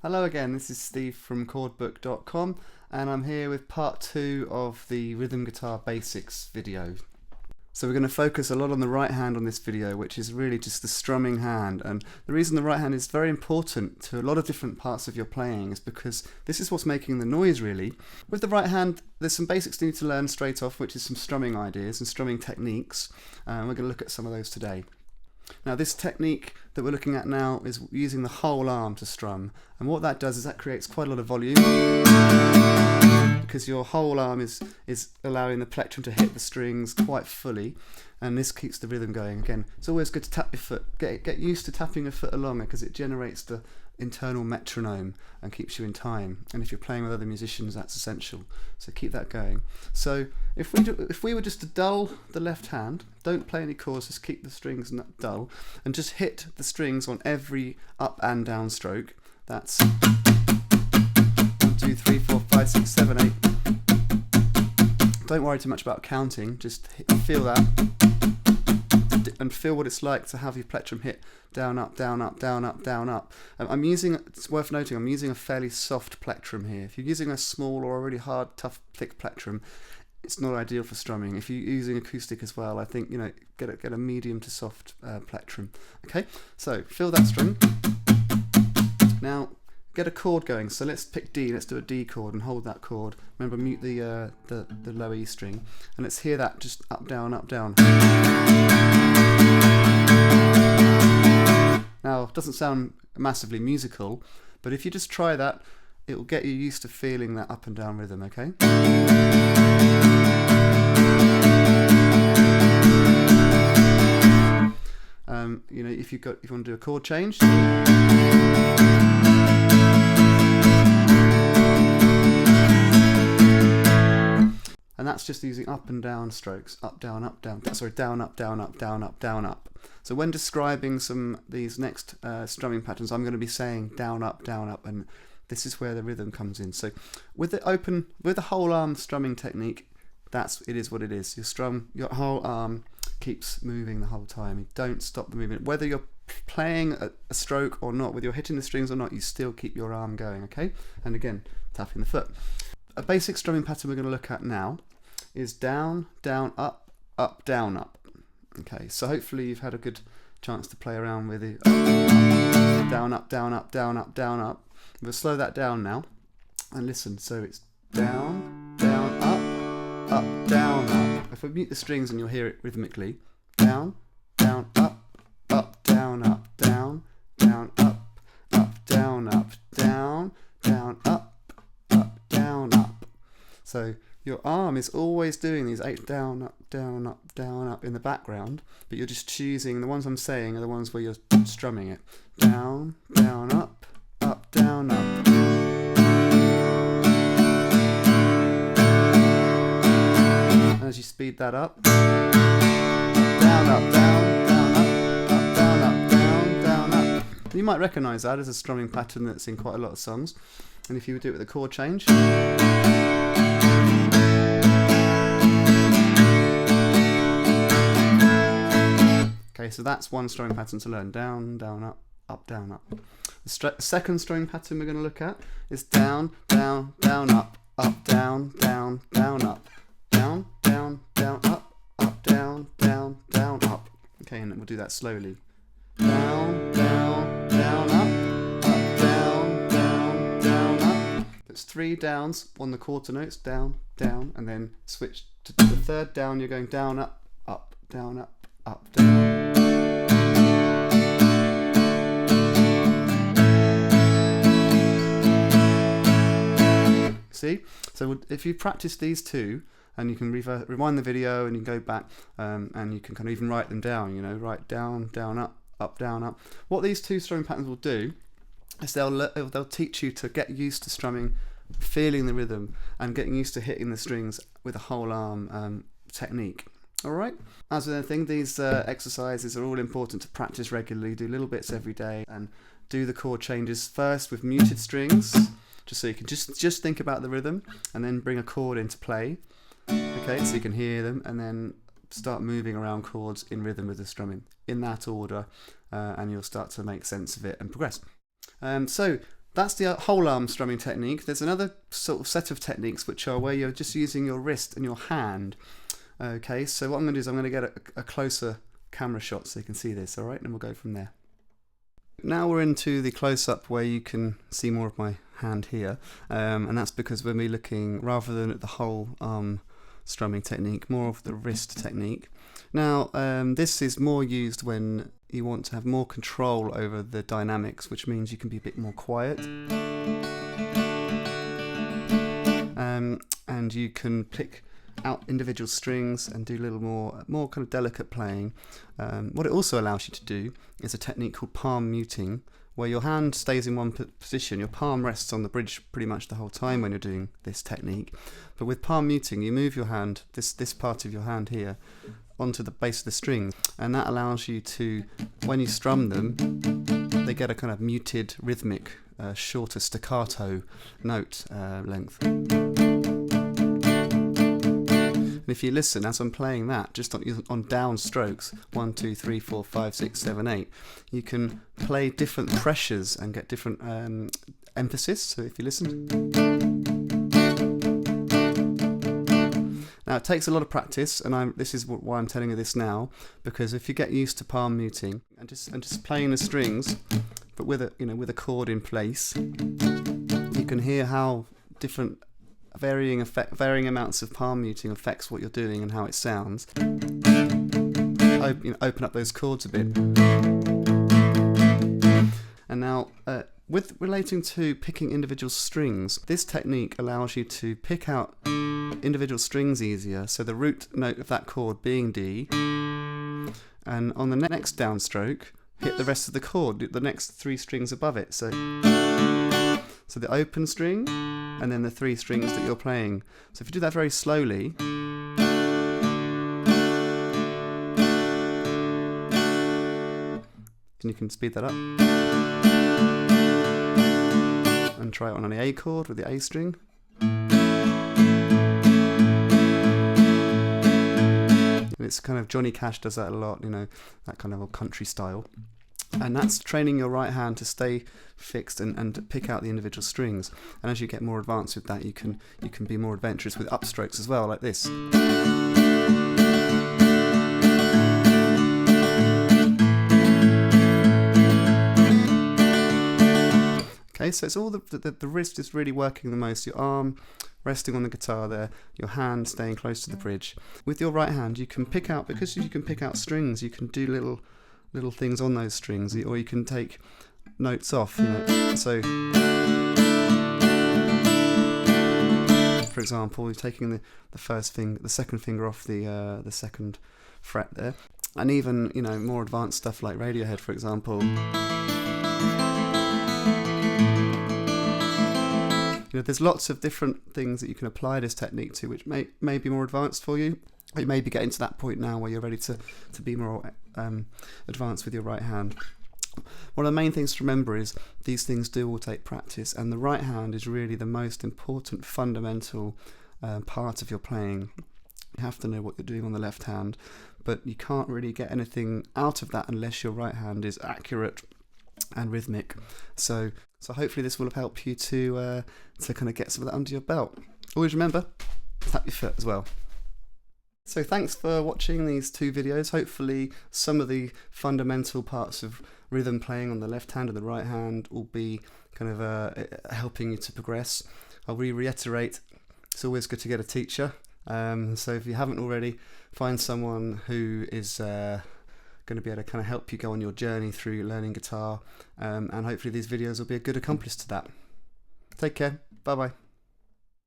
Hello again, this is Steve from chordbook.com and I'm here with part 2 of the rhythm guitar basics video. So we're going to focus a lot on the right hand on this video, which is really just the strumming hand, and the reason the right hand is very important to a lot of different parts of your playing is because this is what's making the noise really. With the right hand there's some basics you need to learn straight off, which is some strumming ideas and strumming techniques, and we're going to look at some of those today. Now this technique that we're looking at now is using the whole arm to strum, and what that does is that creates quite a lot of volume because your whole arm is allowing the plectrum to hit the strings quite fully, and this keeps the rhythm going. Again, it's always good to tap your foot, get used to tapping your foot along because it generates the internal metronome and keeps you in time, and if you're playing with other musicians that's essential, so keep that going. So if we were just to dull the left hand, don't play any chords, just keep the strings dull and just hit the strings on every up and down stroke. That's 1, 2, 3, 4, 5, 6, 7, 8. Don't worry too much about counting, just feel that and feel what it's like to have your plectrum hit down, up, down, up, down, up, down, up. It's worth noting, I'm using a fairly soft plectrum here. If you're using a small or a really hard, tough, thick plectrum, it's not ideal for strumming. If you're using acoustic as well, I think, get a medium to soft plectrum. Okay, so feel that string. Now get a chord going. So let's pick D. Let's do a D chord and hold that chord. Remember, mute the low E string, and let's hear that just up, down, up, down. Now, it doesn't sound massively musical, but if you just try that, it will get you used to feeling that up and down rhythm. Okay. If you want to do a chord change. And that's just using up and down strokes, up, down, up, down, sorry, down, up, down, up, down, up, down, up. So when describing these next strumming patterns, I'm going to be saying down, up, and this is where the rhythm comes in. So with the whole arm strumming technique, it is what it is. Your whole arm keeps moving the whole time. You don't stop the movement. Whether you're playing a stroke or not, whether you're hitting the strings or not, you still keep your arm going, okay? And again, tapping the foot. A basic strumming pattern we're going to look at now is down, down, up, up, down, up. Okay, so hopefully you've had a good chance to play around with it. Down, up, down, up, down, up, down, up. We'll slow that down now and listen. So it's down, down, up, down, up. If we mute the strings and you'll hear it rhythmically. Down, down, up, down, down, up, down, down, down, up, down, up. So your arm is always doing these 8 down, up, down, up, down, up in the background, but you're just choosing, the ones I'm saying are the ones where you're strumming it. Down, down, up, down, up. And as you speed that up, down, up, down, down, up, down, up, down, down, up. You might recognise that as a strumming pattern that's in quite a lot of songs. And if you would do it with a chord change. Okay, so that's one strumming pattern to learn. Down, down, up, down, up. The second strumming pattern we're going to look at is down, down, down, up, down, down, down, up. Down, down, down, up, down, down, down, up. Okay, and we'll do that slowly. Down, down, down, up, down, down, down, up. That's 3 downs on the quarter notes, down, down, and then switch to the third down, you're going down, up, down, up, down. See? So if you practice these two, and you can rewind the video and you can go back and you can kind of even write them down, write down, down, up, down, up. What these two strumming patterns will do is they'll teach you to get used to strumming, feeling the rhythm, and getting used to hitting the strings with a whole arm technique. Alright? As with anything, these exercises are all important to practice regularly. Do little bits every day and do the chord changes first with muted strings, just so you can just think about the rhythm, and then bring a chord into play. Okay, so you can hear them, and then start moving around chords in rhythm with the strumming in that order, and you'll start to make sense of it and progress. So that's the whole arm strumming technique. There's another sort of set of techniques which are where you're just using your wrist and your hand. Okay, so what I'm going to do is I'm going to get a closer camera shot so you can see this, alright, and we'll go from there. Now we're into the close-up where you can see more of my hand here, and that's because we're looking, rather than at the whole arm strumming technique, more of the wrist technique. Now this is more used when you want to have more control over the dynamics, which means you can be a bit more quiet, and you can pick out individual strings and do a little more kind of delicate playing. What it also allows you to do is a technique called palm muting, where your hand stays in one position, your palm rests on the bridge pretty much the whole time when you're doing this technique. But with palm muting, you move your hand, this part of your hand here, onto the base of the string, and that allows you to, when you strum them, they get a kind of muted, rhythmic, shorter staccato note length. And if you listen as I'm playing that, just on down strokes, 1, 2, 3, 4, 5, 6, 7, 8, you can play different pressures and get different emphasis. So if you listen. Now it takes a lot of practice, and this is why I'm telling you this now, because if you get used to palm muting and just playing the strings, but with a chord in place, you can hear how different varying amounts of palm muting affects what you're doing and how it sounds. Open up those chords a bit. And now, with relating to picking individual strings, this technique allows you to pick out individual strings easier. So the root note of that chord being D, and on the next downstroke, hit the rest of the chord, the next 3 strings above it. So the open string, and then the 3 strings that you're playing. So if you do that very slowly, and you can speed that up, and try it on an A chord with the A string. And it's kind of, Johnny Cash does that a lot, that kind of old country style. And that's training your right hand to stay fixed and pick out the individual strings. And as you get more advanced with that, you can be more adventurous with upstrokes as well, like this. Okay, so it's all the wrist is really working the most. Your arm resting on the guitar there, your hand staying close to the bridge. With your right hand, you can pick out, because you can pick out strings, you can do little things on those strings, or you can take notes off, So, for example, you're taking the second finger off the second fret there, and even more advanced stuff like Radiohead, for example. There's lots of different things that you can apply this technique to, which may be more advanced for you. You may be getting to that point now where you're ready to be more advanced with your right hand. One of the main things to remember is these things do all take practice, and the right hand is really the most important fundamental part of your playing. You have to know what you're doing on the left hand, but you can't really get anything out of that unless your right hand is accurate and rhythmic. So hopefully this will have helped you to kind of get some of that under your belt. Always remember, tap your foot as well. So thanks for watching these 2 videos. Hopefully some of the fundamental parts of rhythm playing on the left hand and the right hand will be kind of helping you to progress. I'll reiterate, it's always good to get a teacher. So if you haven't already, find someone who is going to be able to kind of help you go on your journey through learning guitar, and hopefully these videos will be a good accomplice to that. Take care. Bye bye.